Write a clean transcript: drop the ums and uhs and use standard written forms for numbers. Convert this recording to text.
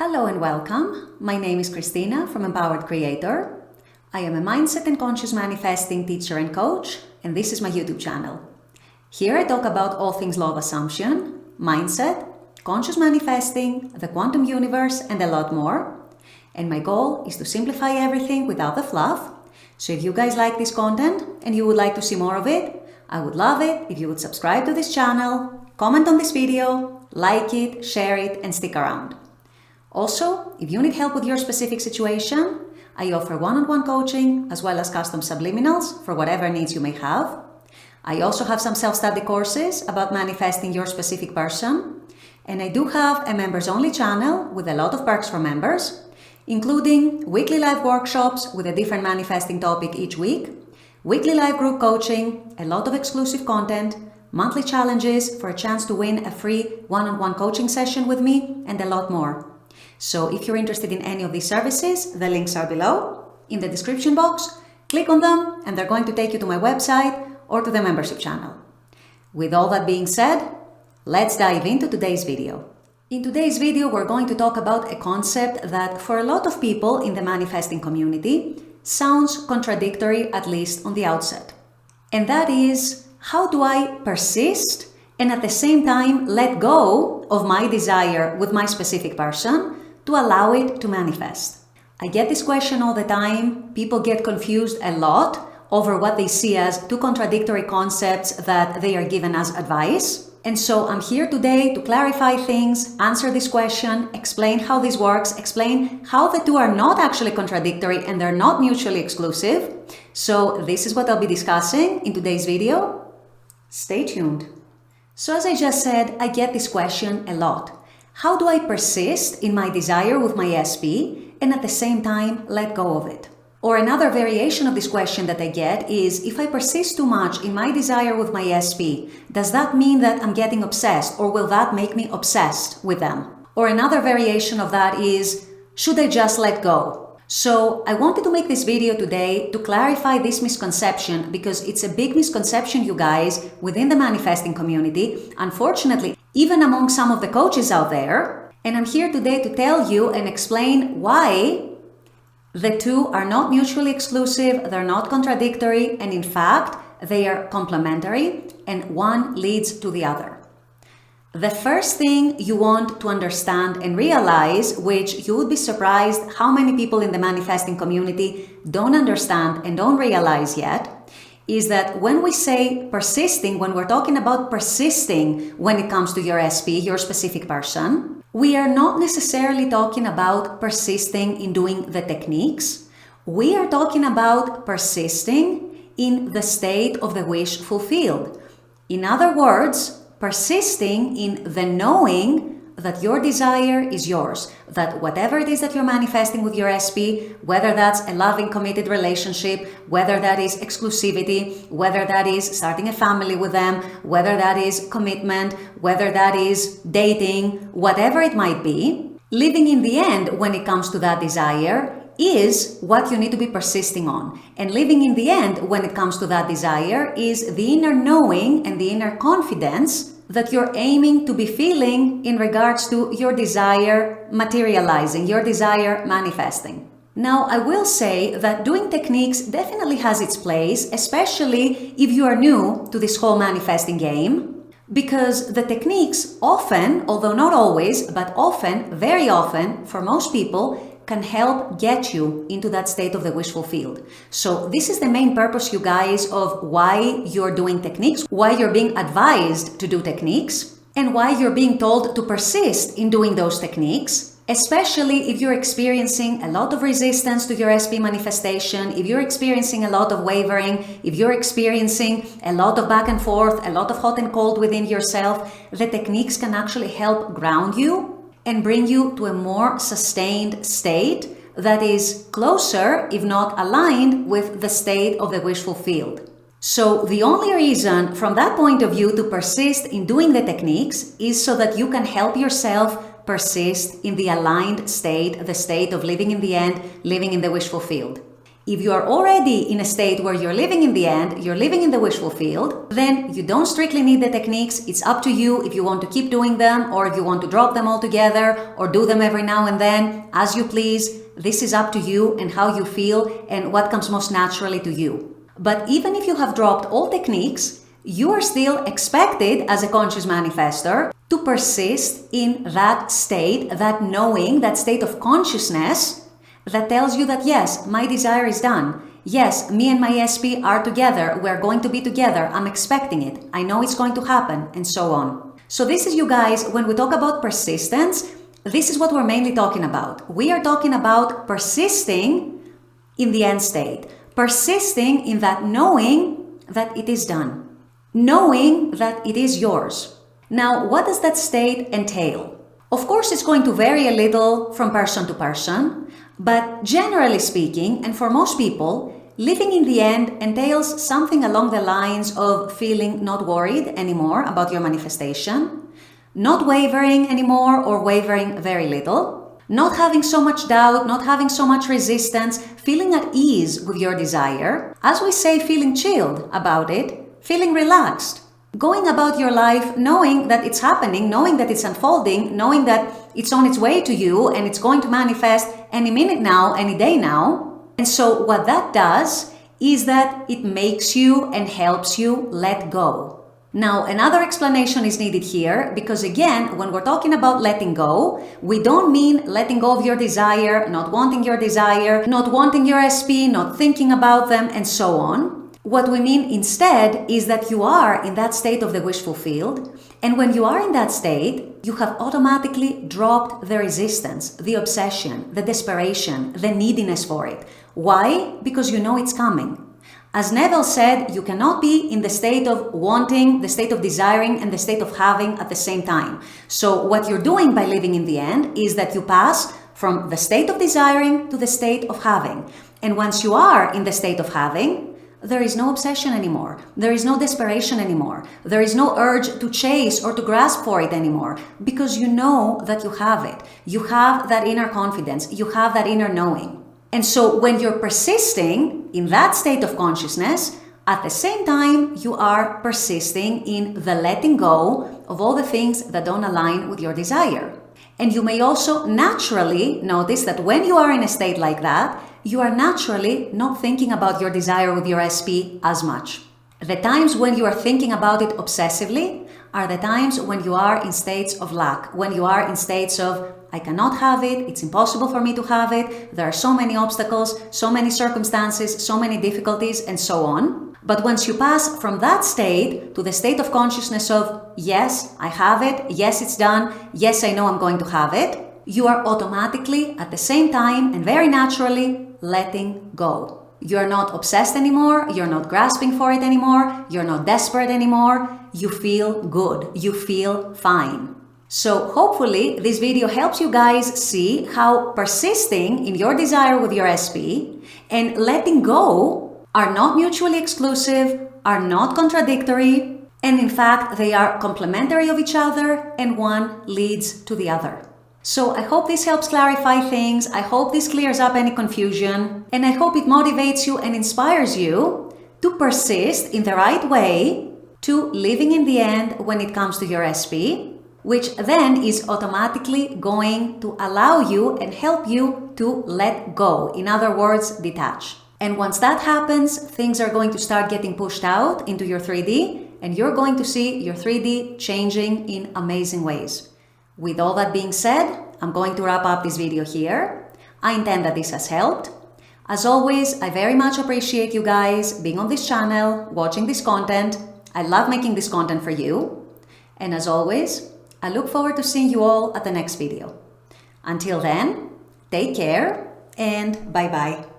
Hello and welcome. My name is Christina from Empowered Creator. I am a mindset and conscious manifesting teacher and coach, and this is my YouTube channel. Here I talk about all things law of assumption, mindset, conscious manifesting, the quantum universe, and a lot more. And my goal is to simplify everything without the fluff. So if you guys like this content and you would like to see more of it, I would love it if you would subscribe to this channel, comment on this video, like it, share it, and stick around. Also, if you need help with your specific situation, I offer one-on-one coaching as well as custom subliminals for whatever needs you may have. I also have some self-study courses about manifesting your specific person. And I do have a members-only channel with a lot of perks for members, including weekly live workshops with a different manifesting topic each week, weekly live group coaching, a lot of exclusive content, monthly challenges for a chance to win a free one-on-one coaching session with me, and a lot more. So if you're interested in any of these services, the links are below in the description box. Click on them and they're going to take you to my website or to the membership channel. With all that being said, let's dive into today's video. In today's video, we're going to talk about a concept that for a lot of people in the manifesting community sounds contradictory, at least on the outset. And that is, how do I persist and at the same time let go of my desire with my specific person to allow it to manifest? I get this question all the time. People get confused a lot over what they see as two contradictory concepts that they are given as advice. And so I'm here today to clarify things, answer this question, explain how this works, explain how the two are not actually contradictory and they're not mutually exclusive. So this is what I'll be discussing in today's video. Stay tuned. So as I just said, I get this question a lot. How do I persist in my desire with my SP and at the same time let go of it? Or another variation of this question that I get is, if I persist too much in my desire with my SP, does that mean that I'm getting obsessed, or will that make me obsessed with them? Or another variation of that is, should I just let go? So I wanted to make this video today to clarify this misconception, because it's a big misconception, you guys, within the manifesting community, unfortunately, even among some of the coaches out there. And I'm here today to tell you and explain why the two are not mutually exclusive, they're not contradictory, and in fact, they are complementary, and one leads to the other. The first thing you want to understand and realize, which you would be surprised how many people in the manifesting community don't understand and don't realize yet, is that when we say persisting, when we're talking about persisting when it comes to your SP, your specific person, we are not necessarily talking about persisting in doing the techniques. We are talking about persisting in the state of the wish fulfilled. In other words, persisting in the knowing that your desire is yours, that whatever it is that you're manifesting with your SP, whether that's a loving, committed relationship, whether that is exclusivity, whether that is starting a family with them, whether that is commitment, whether that is dating, whatever it might be, living in the end when it comes to that desire is what you need to be persisting on. And living in the end when it comes to that desire is the inner knowing and the inner confidence that you're aiming to be feeling in regards to your desire materializing, your desire manifesting. Now, I will say that doing techniques definitely has its place, especially if you are new to this whole manifesting game, because the techniques often, although not always, but often, very often, for most people, can help get you into that state of the wish fulfilled. So this is the main purpose, you guys, of why you're doing techniques, why you're being advised to do techniques, and why you're being told to persist in doing those techniques, especially if you're experiencing a lot of resistance to your SP manifestation, if you're experiencing a lot of wavering, if you're experiencing a lot of back and forth, a lot of hot and cold within yourself. The techniques can actually help ground you and bring you to a more sustained state that is closer, if not aligned, with the state of the wish fulfilled. So the only reason from that point of view to persist in doing the techniques is so that you can help yourself persist in the aligned state, the state of living in the end, living in the wish fulfilled. If you are already in a state where you're living in the end, you're living in the wishful field, then you don't strictly need the techniques. It's up to you if you want to keep doing them or if you want to drop them altogether or do them every now and then, as you please. This is up to you and how you feel and what comes most naturally to you. But even if you have dropped all techniques, you are still expected as a conscious manifestor to persist in that state, that knowing, that state of consciousness that tells you that yes, my desire is done. Yes, me and my SP are together. We're going to be together. I'm expecting it. I know it's going to happen, and so on. So this is, you guys, when we talk about persistence, this is what we're mainly talking about. We are talking about persisting in the end state. Persisting in that knowing that it is done. Knowing that it is yours. Now, what does that state entail? Of course, it's going to vary a little from person to person. But generally speaking, and for most people, living in the end entails something along the lines of feeling not worried anymore about your manifestation, not wavering anymore or wavering very little, not having so much doubt, not having so much resistance, feeling at ease with your desire. As we say, feeling chilled about it, feeling relaxed. Going about your life knowing that it's happening, knowing that it's unfolding, knowing that it's on its way to you and it's going to manifest any minute now, any day now. And so what that does is that it makes you and helps you let go. Now, another explanation is needed here because, again, when we're talking about letting go, we don't mean letting go of your desire, not wanting your desire, not wanting your SP, not thinking about them, and so on. What we mean instead is that you are in that state of the wishful field, and when you are in that state, you have automatically dropped the resistance, the obsession, the desperation, the neediness for it. Why? Because you know it's coming. As Neville said, you cannot be in the state of wanting, the state of desiring, and the state of having at the same time. So what you're doing by living in the end is that you pass from the state of desiring to the state of having. And once you are in the state of having, there is no obsession anymore. There is no desperation anymore. There is no urge to chase or to grasp for it anymore because you know that you have it. You have that inner confidence. You have that inner knowing. And so when you're persisting in that state of consciousness, at the same time, you are persisting in the letting go of all the things that don't align with your desire. And you may also naturally notice that when you are in a state like that, you are naturally not thinking about your desire with your SP as much. The times when you are thinking about it obsessively are the times when you are in states of lack, when you are in states of, I cannot have it, it's impossible for me to have it, there are so many obstacles, so many circumstances, so many difficulties, and so on. But once you pass from that state to the state of consciousness of, yes, I have it, yes, it's done, yes, I know I'm going to have it, you are automatically, at the same time and very naturally, letting go. You're not obsessed anymore, you're not grasping for it anymore, you're not desperate anymore, you feel good, you feel fine. So hopefully this video helps you guys see how persisting in your desire with your SP and letting go are not mutually exclusive, are not contradictory, and in fact they are complementary of each other and one leads to the other. So I hope this helps clarify things, I hope this clears up any confusion, and I hope it motivates you and inspires you to persist in the right way to living in the end when it comes to your SP, which then is automatically going to allow you and help you to let go. In other words, detach. And once that happens, things are going to start getting pushed out into your 3D, and you're going to see your 3D changing in amazing ways. With all that being said, I'm going to wrap up this video here. I intend that this has helped. As always, I very much appreciate you guys being on this channel, watching this content. I love making this content for you. And as always, I look forward to seeing you all at the next video. Until then, take care and bye-bye.